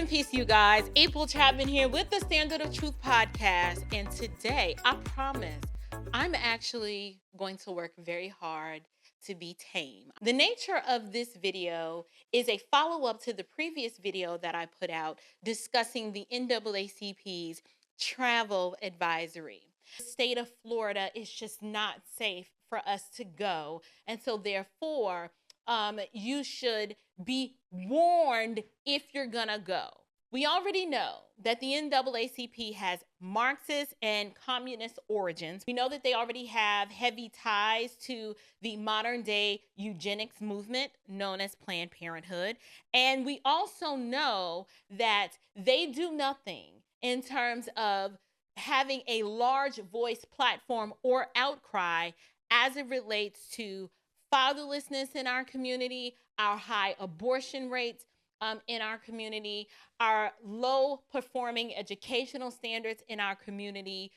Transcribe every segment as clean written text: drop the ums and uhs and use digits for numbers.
and peace, you guys. April Chapman here with the Standard of Truth podcast. And today, I promise, I'm actually going to work very hard to be tame. The nature of this video is a follow-up to the previous video that I put out discussing the NAACP's travel advisory. The state of Florida is just not safe for us to go. And so therefore, you should be warned if you're gonna go. We already know that the NAACP has Marxist and communist origins. We know that they already have heavy ties to the modern day eugenics movement known as Planned Parenthood. And we also know that they do nothing in terms of having a large voice platform or outcry as it relates to fatherlessness in our community, our high abortion rates in our community, our low performing educational standards in our community,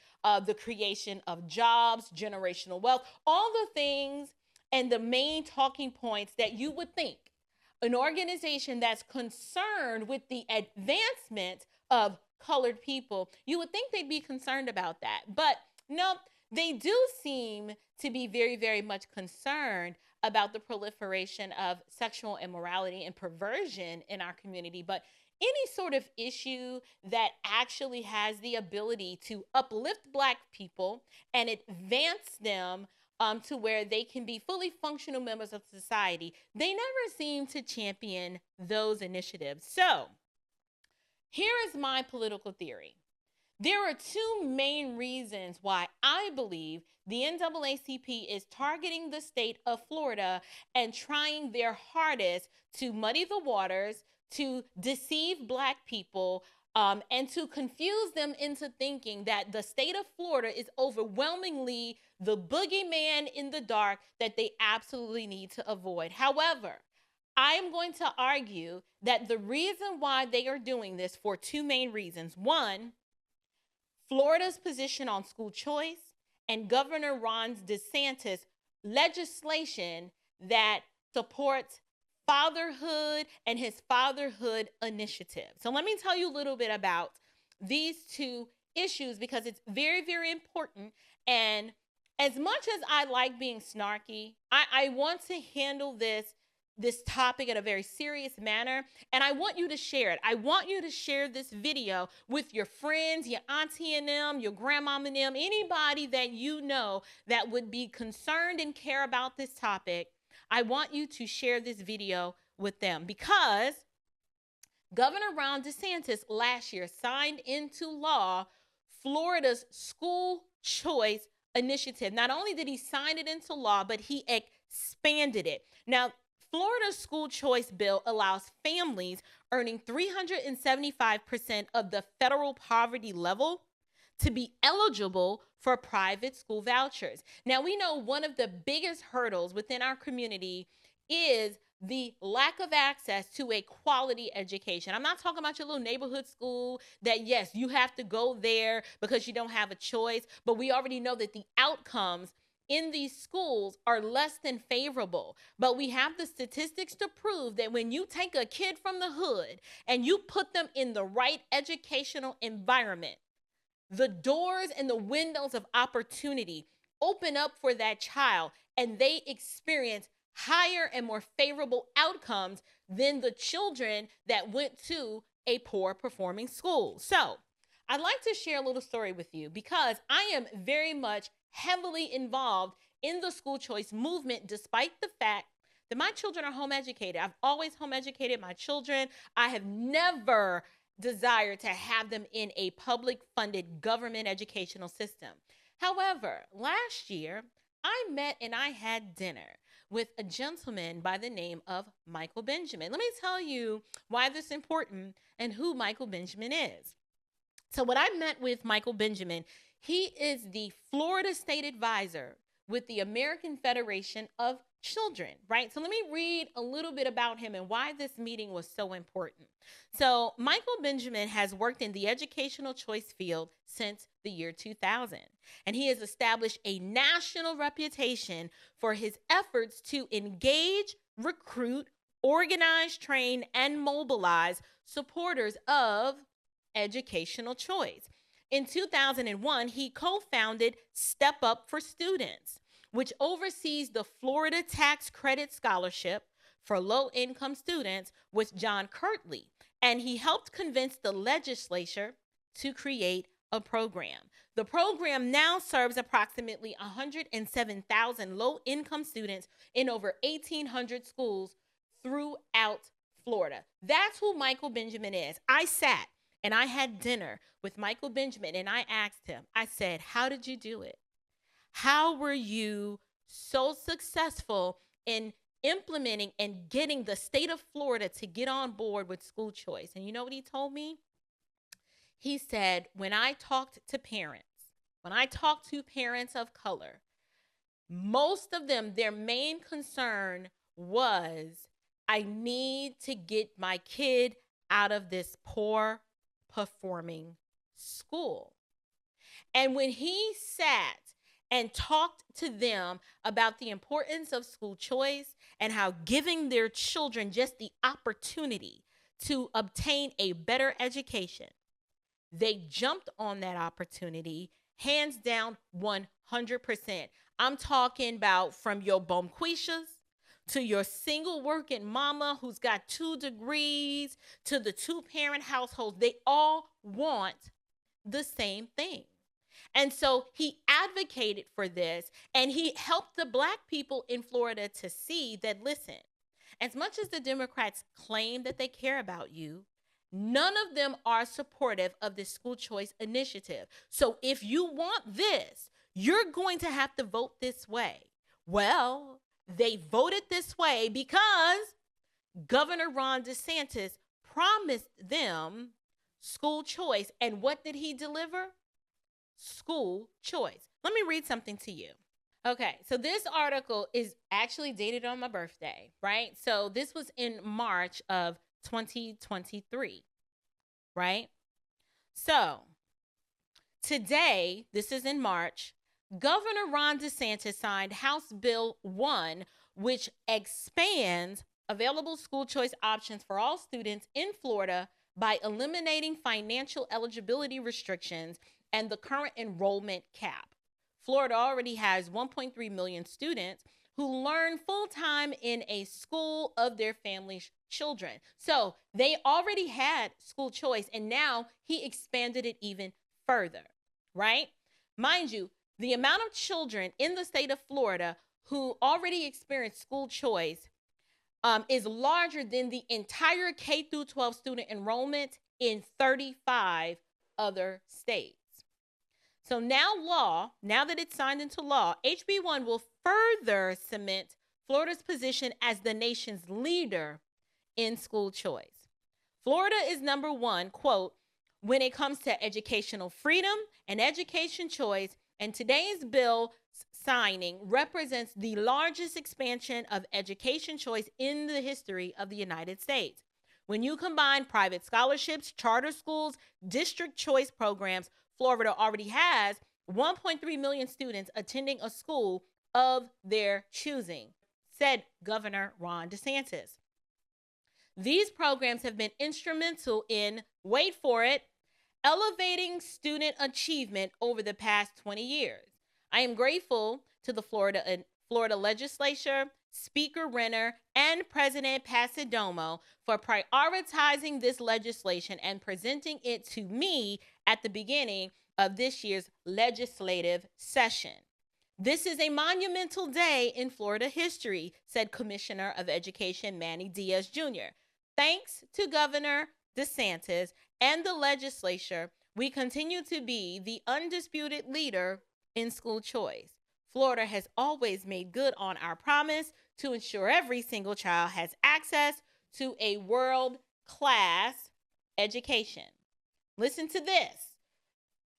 the creation of jobs, generational wealth, all the things and the main talking points that you would think an organization that's concerned with the advancement of colored people, you would think they'd be concerned about that. But no, they do seem to be very, very much concerned about the proliferation of sexual immorality and perversion in our community. But any sort of issue that actually has the ability to uplift Black people and advance them to where they can be fully functional members of society, they never seem to champion those initiatives. So here is my political theory. There are two main reasons why I believe the NAACP is targeting the state of Florida and trying their hardest to muddy the waters, to deceive Black people, and to confuse them into thinking that the state of Florida is overwhelmingly the boogeyman in the dark that they absolutely need to avoid. However, I am going to argue that the reason why they are doing this for two main reasons. One, Florida's position on school choice and Governor Ron DeSantis' legislation that supports fatherhood and his Fatherhood Initiative. So let me tell you a little bit about these two issues because it's very, very important. And as much as I like being snarky, I want to handle this topic in a very serious manner, and I want you to share it. I want you to share this video with your friends, your auntie and them, your grandmama and them, anybody that you know that would be concerned and care about this topic. I want you to share this video with them because Governor Ron DeSantis last year signed into law Florida's school choice initiative. Not only did he sign it into law, but he expanded it. Now, Florida's school choice bill allows families earning 375% of the federal poverty level to be eligible for private school vouchers. Now, we know one of the biggest hurdles within our community is the lack of access to a quality education. I'm not talking about your little neighborhood school that, yes, you have to go there because you don't have a choice, but we already know that the outcomes in these schools are less than favorable. But we have the statistics to prove that when you take a kid from the hood and you put them in the right educational environment, the doors and the windows of opportunity open up for that child and they experience higher and more favorable outcomes than the children that went to a poor performing school. So I'd like to share a little story with you because I am very much heavily involved in the school choice movement, despite the fact that my children are home educated. I've always home educated my children. I have never desired to have them in a public funded government educational system. However, last year, I met and I had dinner with a gentleman by the name of Michael Benjamin. Let me tell you why this is important and who Michael Benjamin is. So when I met with Michael Benjamin, he is the Florida State Advisor with the American Federation of Children, right? So let me read a little bit about him and why this meeting was so important. So Michael Benjamin has worked in the educational choice field since the year 2000, and he has established a national reputation for his efforts to engage, recruit, organize, train, and mobilize supporters of educational choice. In 2001, he co-founded Step Up for Students, which oversees the Florida Tax Credit Scholarship for low-income students with John Kirtley, and he helped convince the legislature to create a program. The program now serves approximately 107,000 low-income students in over 1,800 schools throughout Florida. That's who Michael Benjamin is. I sat and I had dinner with Michael Benjamin and I asked him, I said, how did you do it? How were you so successful in implementing and getting the state of Florida to get on board with school choice? And you know what he told me? He said, when I talked to parents of color, most of them, their main concern was, I need to get my kid out of this poor performing school. And when he sat and talked to them about the importance of school choice and how giving their children just the opportunity to obtain a better education, they jumped on that opportunity, hands down, 100%. I'm talking about from your bonquishas to your single working mama who's got 2 degrees, to the 2-parent households. They all want the same thing. And so he advocated for this, and he helped the Black people in Florida to see that, listen, as much as the Democrats claim that they care about you, none of them are supportive of this school choice initiative. So if you want this, you're going to have to vote this way. Well, they voted this way because Governor Ron DeSantis promised them school choice. And what did he deliver? School choice. Let me read something to you. Okay, so this article is actually dated on my birthday, right? So this was in March of 2023, right? So today, this is in March, Governor Ron DeSantis signed House Bill 1, which expands available school choice options for all students in Florida by eliminating financial eligibility restrictions and the current enrollment cap. Florida already has 1.3 million students who learn full-time in a school of their family's children. So they already had school choice, and now he expanded it even further, right? Mind you, the amount of children in the state of Florida who already experience school choice is larger than the entire K through 12 student enrollment in 35 other states. So now that it's signed into law, HB 1 will further cement Florida's position as the nation's leader in school choice. Florida is number one, quote, when it comes to educational freedom and education choice, and today's bill signing represents the largest expansion of education choice in the history of the United States. When you combine private scholarships, charter schools, district choice programs, Florida already has 1.3 million students attending a school of their choosing, said Governor Ron DeSantis. These programs have been instrumental in, wait for it, elevating student achievement over the past 20 years. I am grateful to the Florida legislature, Speaker Renner, and President Passidomo for prioritizing this legislation and presenting it to me at the beginning of this year's legislative session. This is a monumental day in Florida history, said Commissioner of Education Manny Diaz Jr. Thanks to Governor DeSantis and the legislature, we continue to be the undisputed leader in school choice. Florida has always made good on our promise to ensure every single child has access to a world-class education. Listen to this.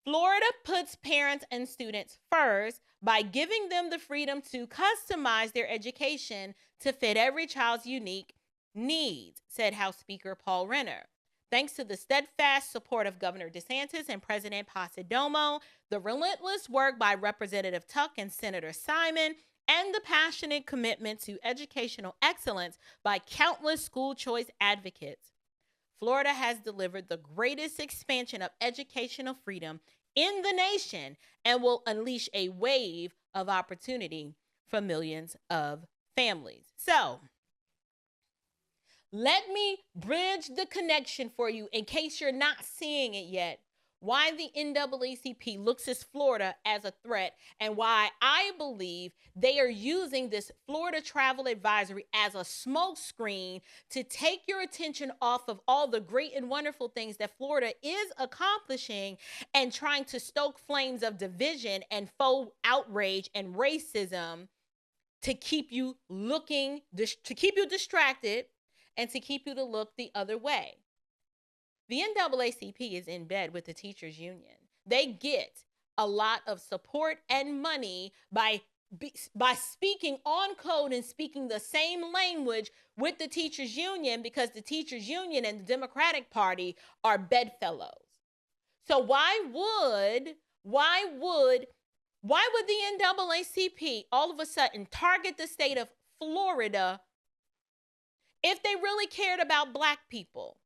Florida puts parents and students first by giving them the freedom to customize their education to fit every child's unique needs, said House Speaker Paul Renner. Thanks to the steadfast support of Governor DeSantis and President Passidomo, the relentless work by Representative Tuck and Senator Simon, and the passionate commitment to educational excellence by countless school choice advocates, Florida has delivered the greatest expansion of educational freedom in the nation and will unleash a wave of opportunity for millions of families. So, let me bridge the connection for you in case you're not seeing it yet. Why the NAACP looks at Florida as a threat and why I believe they are using this Florida travel advisory as a smokescreen to take your attention off of all the great and wonderful things that Florida is accomplishing and trying to stoke flames of division and faux outrage and racism to keep you looking, to keep you distracted and to keep you to look the other way. The NAACP is in bed with the teachers union. They get a lot of support and money by speaking on code and speaking the same language with the teachers union because the teachers union and the Democratic Party are bedfellows. So why would the NAACP all of a sudden target the state of Florida if they really cared about Black people?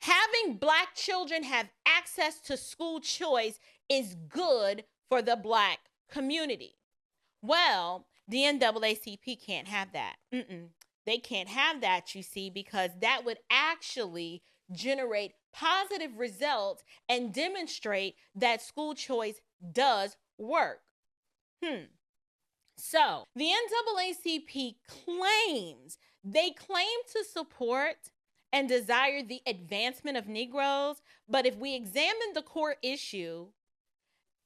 Having Black children have access to school choice is good for the Black community. Well, the NAACP can't have that. They can't have that, you see, because that would actually generate positive results and demonstrate that school choice does work. So the NAACP claim to support and desire the advancement of Negroes, but if we examine the core issue,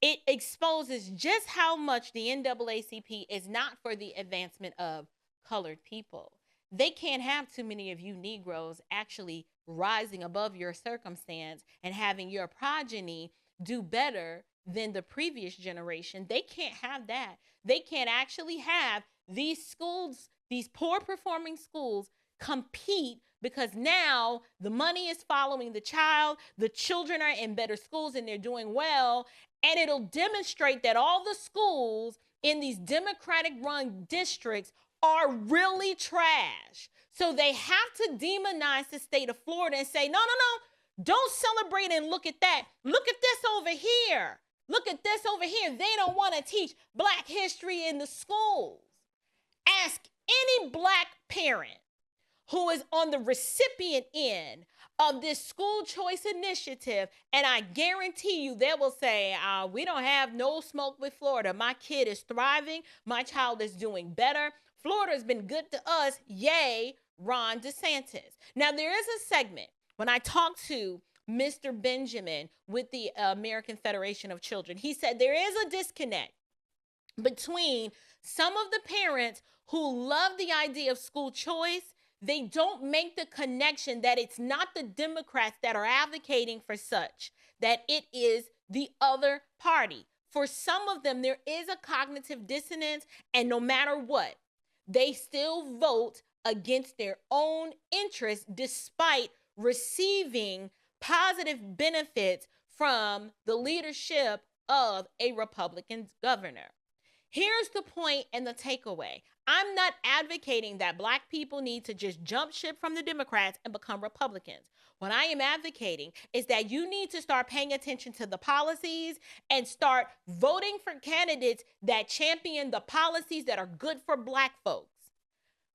it exposes just how much the NAACP is not for the advancement of colored people. They can't have too many of you Negroes actually rising above your circumstance and having your progeny do better than the previous generation. They can't have that. They can't actually have these schools, these poor performing schools, compete because now the money is following the child, the children are in better schools and they're doing well, and it'll demonstrate that all the schools in these Democratic run districts are really trash. So they have to demonize the state of Florida and say, no, don't celebrate and look at that. Look at this over here. Look at this over here. They don't want to teach Black history in the schools. Ask any Black parent who is on the recipient end of this school choice initiative, and I guarantee you they will say, we don't have no smoke with Florida. My kid is thriving. My child is doing better. Florida has been good to us. Yay, Ron DeSantis. Now, there is a segment when I talked to Mr. Benjamin with the American Federation of Children. He said there is a disconnect between some of the parents who love the idea of school choice. They don't make the connection that it's not the Democrats that are advocating for such, that it is the other party. For some of them, there is a cognitive dissonance, and no matter what, they still vote against their own interests despite receiving positive benefits from the leadership of a Republican governor. Here's the point and the takeaway. I'm not advocating that Black people need to just jump ship from the Democrats and become Republicans. What I am advocating is that you need to start paying attention to the policies and start voting for candidates that champion the policies that are good for Black folks.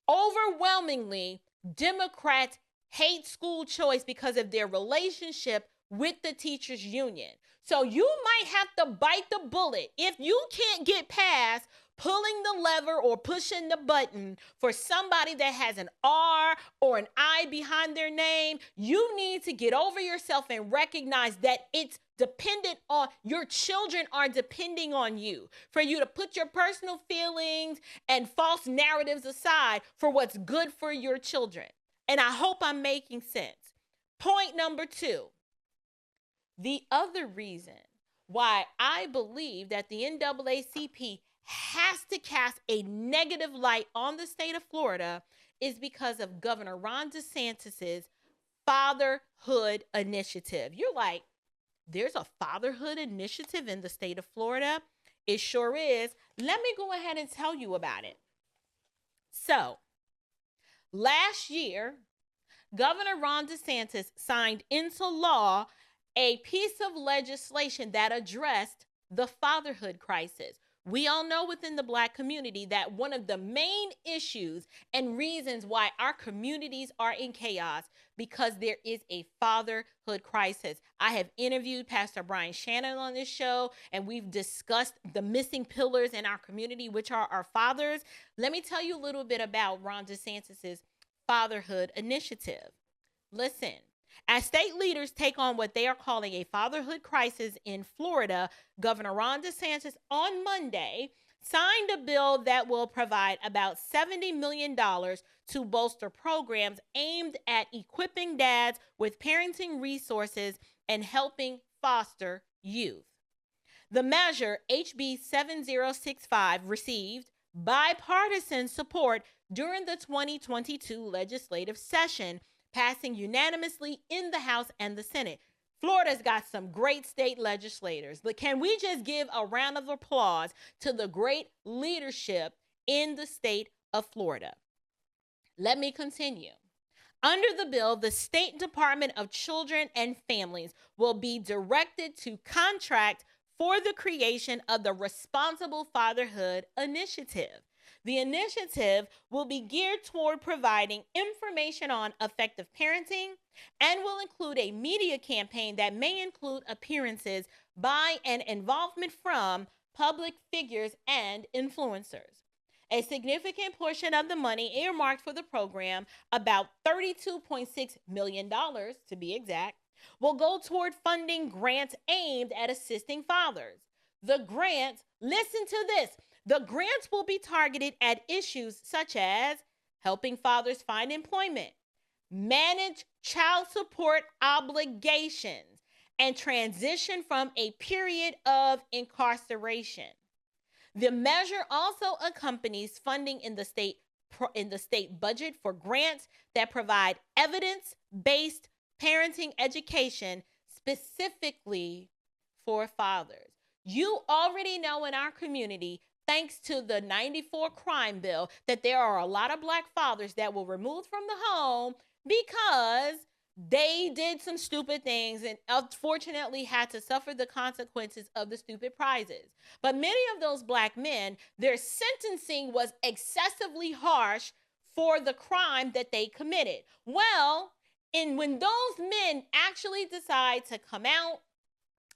Overwhelmingly, Democrats hate school choice because of their relationship with the teachers union. So you might have to bite the bullet. If you can't get past pulling the lever or pushing the button for somebody that has an R or an I behind their name, you need to get over yourself and recognize that it's dependent on your children are depending on you for you to put your personal feelings and false narratives aside for what's good for your children. And I hope I'm making sense. Point number 2. The other reason why I believe that the NAACP has to cast a negative light on the state of Florida is because of Governor Ron DeSantis's Fatherhood Initiative. You're like, there's a fatherhood initiative in the state of Florida? It sure is. Let me go ahead and tell you about it. So, last year, Governor Ron DeSantis signed into law a piece of legislation that addressed the fatherhood crisis. We all know within the Black community that one of the main issues and reasons why our communities are in chaos because there is a fatherhood crisis. I have interviewed Pastor Brian Shannon on this show, and we've discussed the missing pillars in our community, which are our fathers. Let me tell you a little bit about Ron DeSantis's Fatherhood Initiative. Listen, as state leaders take on what they are calling a fatherhood crisis in Florida, Governor Ron DeSantis on Monday signed a bill that will provide about $70 million to bolster programs aimed at equipping dads with parenting resources and helping foster youth. The measure, HB 7065, received bipartisan support during the 2022 legislative session, passing unanimously in the House and the Senate. Florida's got some great state legislators. But can we just give a round of applause to the great leadership in the state of Florida? Let me continue. Under the bill, the State Department of Children and Families will be directed to contract for the creation of the Responsible Fatherhood Initiative. The initiative will be geared toward providing information on effective parenting and will include a media campaign that may include appearances by and involvement from public figures and influencers. A significant portion of the money earmarked for the program, about $32.6 million to be exact, will go toward funding grants aimed at assisting fathers. The grants, listen to this, the grants will be targeted at issues such as helping fathers find employment, manage child support obligations, and transition from a period of incarceration. The measure also accompanies funding in the state budget for grants that provide evidence-based parenting education specifically for fathers. You already know in our community, thanks to the 94 crime bill, that there are a lot of Black fathers that were removed from the home because they did some stupid things and unfortunately had to suffer the consequences of the stupid prizes. But many of those Black men, their sentencing was excessively harsh for the crime that they committed. Well, when those men actually decide to come out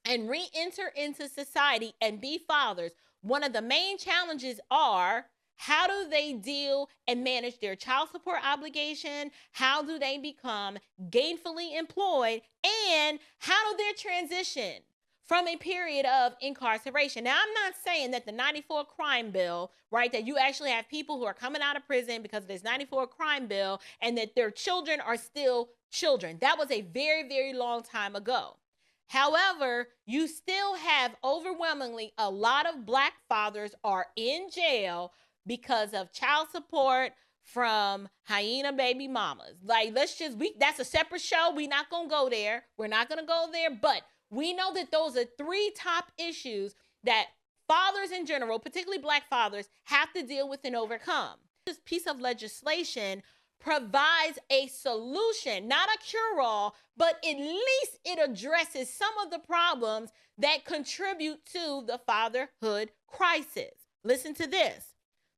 and re-enter into society and be fathers, one of the main challenges are, how do they deal and manage their child support obligation? How do they become gainfully employed? And how do they transition from a period of incarceration? Now, I'm not saying that the 94 crime bill, right, that you actually have people who are coming out of prison because of this 94 crime bill and that their children are still children. That was a very, very long time ago. However, you still have overwhelmingly a lot of Black fathers are in jail because of child support from hyena baby mamas. Like, that's a separate show. We're not going to go there. We're not going to go there. But we know that those are three top issues that fathers in general, particularly Black fathers, have to deal with and overcome. This piece of legislation provides a solution, not a cure-all, but at least it addresses some of the problems that contribute to the fatherhood crisis. Listen to this.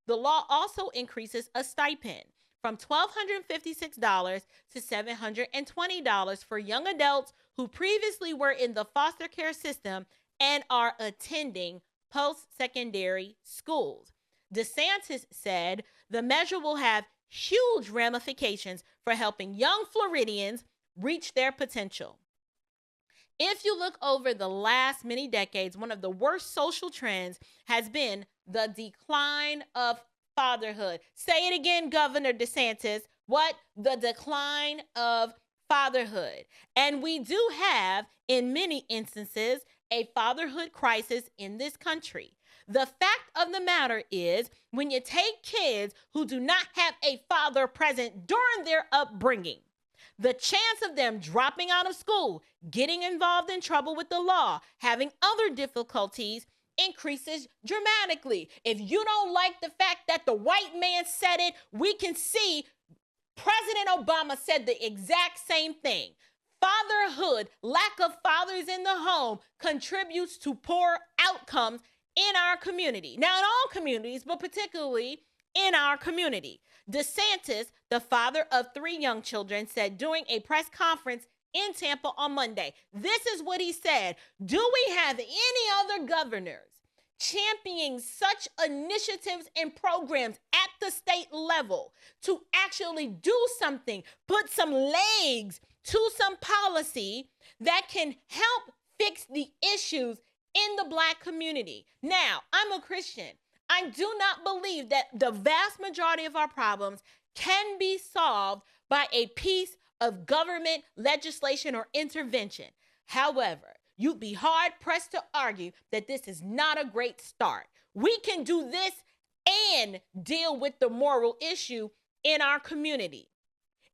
The law also increases a stipend from $1,256 to $720 for young adults who previously were in the foster care system and are attending post-secondary schools. DeSantis said the measure will have huge ramifications for helping young Floridians reach their potential. If you look over the last many decades, one of the worst social trends has been the decline of fatherhood. Say it again, Governor DeSantis. What? The decline of fatherhood. And we do have, in many instances, a fatherhood crisis in this country. The fact of the matter is, when you take kids who do not have a father present during their upbringing, the chance of them dropping out of school, getting involved in trouble with the law, having other difficulties increases dramatically. If you don't like the fact that the white man said it, we can see President Obama said the exact same thing. Fatherhood, lack of fathers in the home, contributes to poor outcomes in our community. Now, in all communities, but particularly in our community. DeSantis, the father of 3 young children, said during a press conference in Tampa on Monday, this is what he said: do we have any other governors championing such initiatives and programs at the state level to actually do something, put some legs to some policy that can help fix the issues in the Black community? Now, I'm a Christian. I do not believe that the vast majority of our problems can be solved by a piece of government legislation or intervention. However, you'd be hard pressed to argue that this is not a great start. We can do this and deal with the moral issue in our community.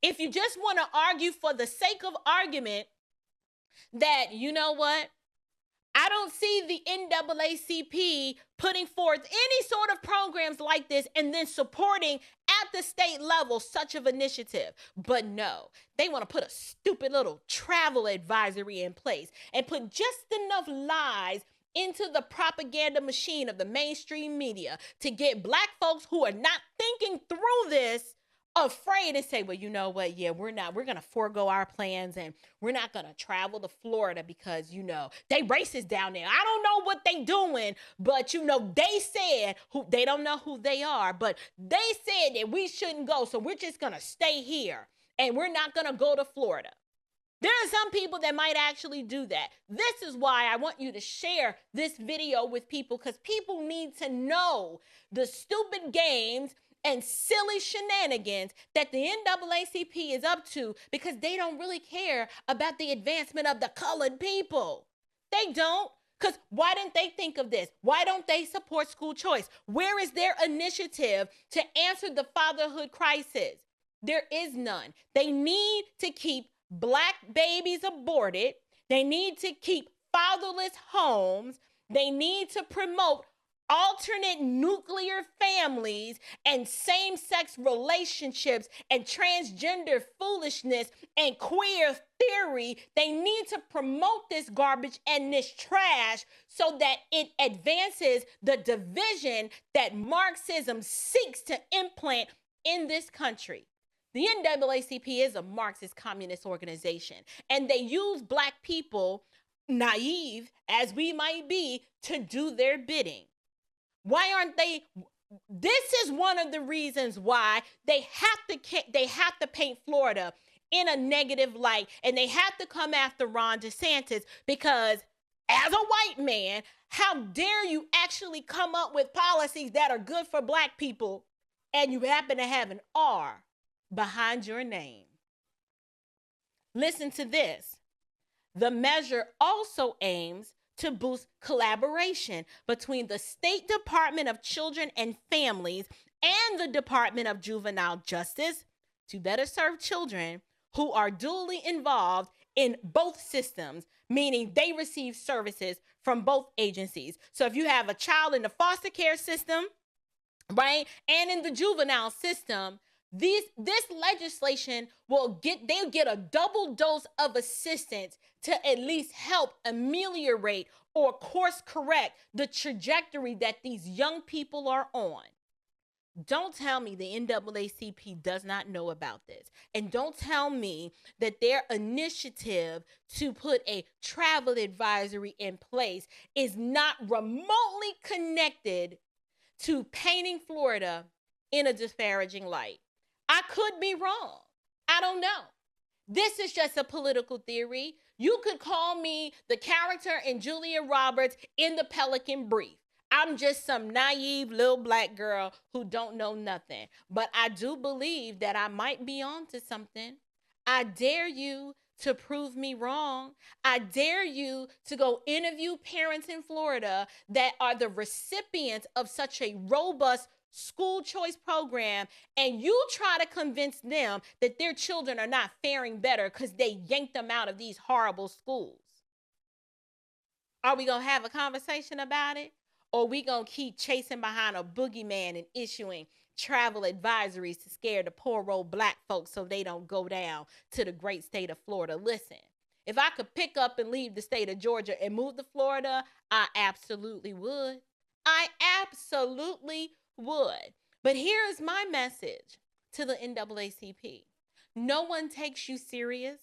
If you just want to argue for the sake of argument that, you know what, I don't see the NAACP putting forth any sort of programs like this and then supporting at the state level such an initiative. But no, they want to put a stupid little travel advisory in place and put just enough lies into the propaganda machine of the mainstream media to get Black folks who are not thinking through this afraid and say, well, you know what? Yeah, we're going to forego our plans and we're not going to travel to Florida because, they racist down there. I don't know what they doing, but, they said they don't know who they are, but they said that we shouldn't go. So we're just going to stay here and we're not going to go to Florida. There are some people that might actually do that. This is why I want you to share this video with people, because people need to know the stupid games and silly shenanigans that the NAACP is up to, because they don't really care about the advancement of the colored people. They don't. Because why didn't they think of this? Why don't they support school choice? Where is their initiative to answer the fatherhood crisis? There is none. They need to keep Black babies aborted. They need to keep fatherless homes. They need to promote alternate nuclear families and same-sex relationships and transgender foolishness and queer theory. They need to promote this garbage and this trash so that it advances the division that Marxism seeks to implant in this country. The NAACP is a Marxist communist organization, and they use Black people, naive as we might be, to do their bidding. Why aren't they? This is one of the reasons why they have to paint Florida in a negative light, and they have to come after Ron DeSantis, because as a white man, how dare you actually come up with policies that are good for Black people, and you happen to have an R behind your name. Listen to this. The measure also aims to boost collaboration between the State Department of Children and Families and the Department of Juvenile Justice to better serve children who are duly involved in both systems, meaning they receive services from both agencies. So if you have a child in the foster care system, right, and in the juvenile system, this legislation they'll get a double dose of assistance to at least help ameliorate or course correct the trajectory that these young people are on. Don't tell me the NAACP does not know about this. And don't tell me that their initiative to put a travel advisory in place is not remotely connected to painting Florida in a disparaging light. I could be wrong. I don't know. This is just a political theory. You could call me the character in Julia Roberts in The Pelican Brief. I'm just some naive little Black girl who don't know nothing. But I do believe that I might be onto something. I dare you to prove me wrong. I dare you to go interview parents in Florida that are the recipients of such a robust school choice program, and you try to convince them that their children are not faring better because they yanked them out of these horrible schools. Are we going to have a conversation about it? or we gonna keep chasing behind a boogeyman and issuing travel advisories to scare the poor old black folks so they don't go down to the great state of Florida? Listen, if I could pick up and leave the state of Georgia and move to Florida, I absolutely would. I absolutely would. But here is my message to the NAACP. No one takes you serious.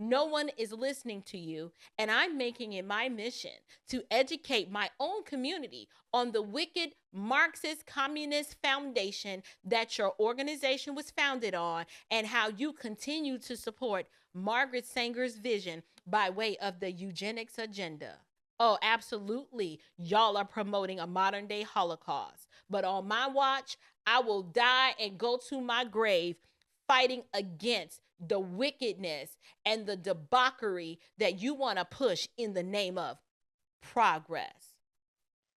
No one is listening to you, and I'm making it my mission to educate my own community on the wicked Marxist Communist foundation that your organization was founded on, and how you continue to support Margaret Sanger's vision by way of the eugenics agenda. Oh, absolutely. Y'all are promoting a modern day Holocaust. But on my watch, I will die and go to my grave fighting against the wickedness and the debauchery that you want to push in the name of progress.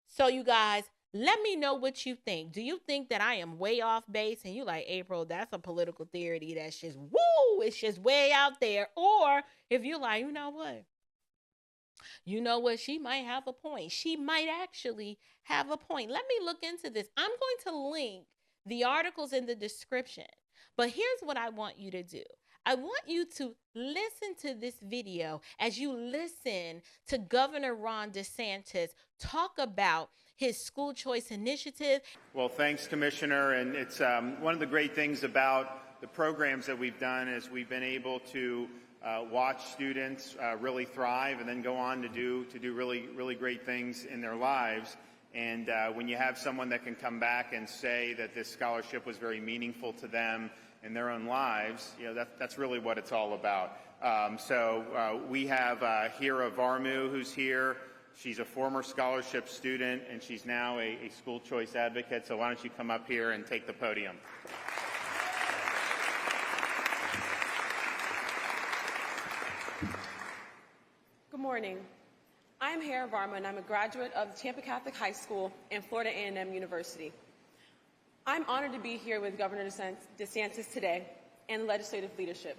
So you guys, let me know what you think. Do you think that I am way off base and you like, April, that's a political theory that's just woo, it's just way out there? Or if you like, you know what, she might have a point. She might actually have a point. Let me look into this. I'm going to link the articles in the description. But here's what I want you to do. I want you to listen to this video as you listen to Governor Ron DeSantis talk about his school choice initiative. Well, thanks, Commissioner. And it's one of the great things about the programs that we've done is we've been able to watch students really thrive and then go on to do really great things in their lives. And when you have someone that can come back and say that this scholarship was very meaningful to them in their own lives, that's really what it's all about. We have Hira Varmu, who's here. She's a former scholarship student, and she's now a school choice advocate. So why don't you come up here and take the podium? Good morning. I'm Hira Varma, and I'm a graduate of Tampa Catholic High School and Florida A&M University. I'm honored to be here with Governor DeSantis today and legislative leadership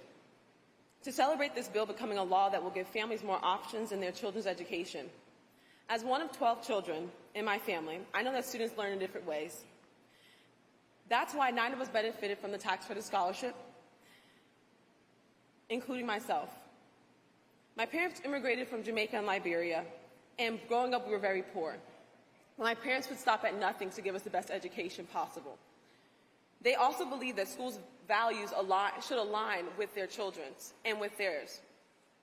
to celebrate this bill becoming a law that will give families more options in their children's education. As one of 12 children in my family, I know that students learn in different ways. That's why 9 of us benefited from the tax credit scholarship, including myself. My parents immigrated from Jamaica and Liberia, and growing up, we were very poor. My parents would stop at nothing to give us the best education possible. They also believed that schools' values should align with their children's and with theirs.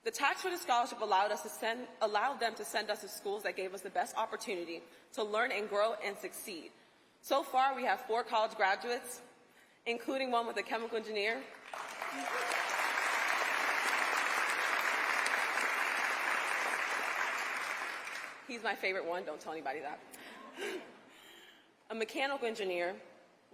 The tax credit scholarship allowed them to send us to schools that gave us the best opportunity to learn and grow and succeed. So far, we have 4 college graduates, including one with a chemical engineer. He's my favorite one, don't tell anybody that. A mechanical engineer,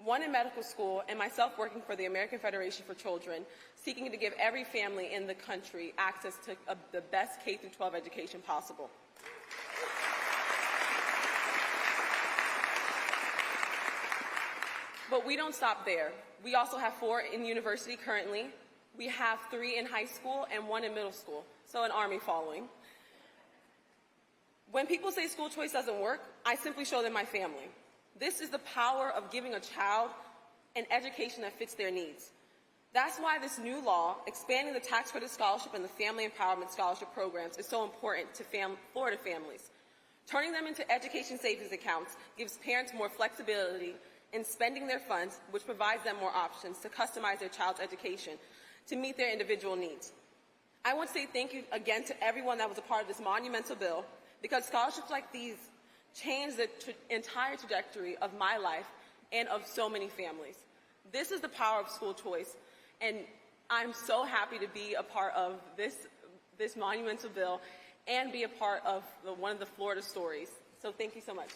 1 in medical school, and myself working for the American Federation for Children, seeking to give every family in the country access to the best K-12 education possible. But we don't stop there. We also have 4 in university currently. We have 3 in high school and 1 in middle school, so an army following. When people say school choice doesn't work, I simply show them my family. This is the power of giving a child an education that fits their needs. That's why this new law, expanding the tax credit scholarship and the family empowerment scholarship programs, is so important to Florida families. Turning them into education savings accounts gives parents more flexibility in spending their funds, which provides them more options to customize their child's education to meet their individual needs. I want to say thank you again to everyone that was a part of this monumental bill, because scholarships like these change the entire trajectory of my life and of so many families. This is the power of school choice, and I'm so happy to be a part of this monumental bill and be a part of one of the Florida stories. So thank you so much.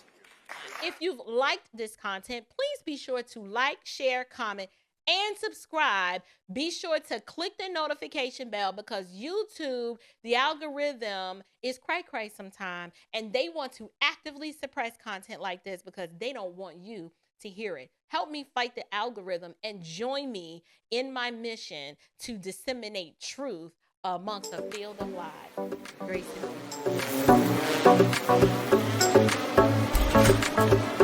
If you've liked this content, please be sure to like, share, comment, and subscribe. Be sure to click the notification bell, because YouTube, the algorithm is cray-cray sometimes, and they want to actively suppress content like this because they don't want you to hear it. Help me fight the algorithm and join me in my mission to disseminate truth amongst a field of lies. Grace and peace. Thank you.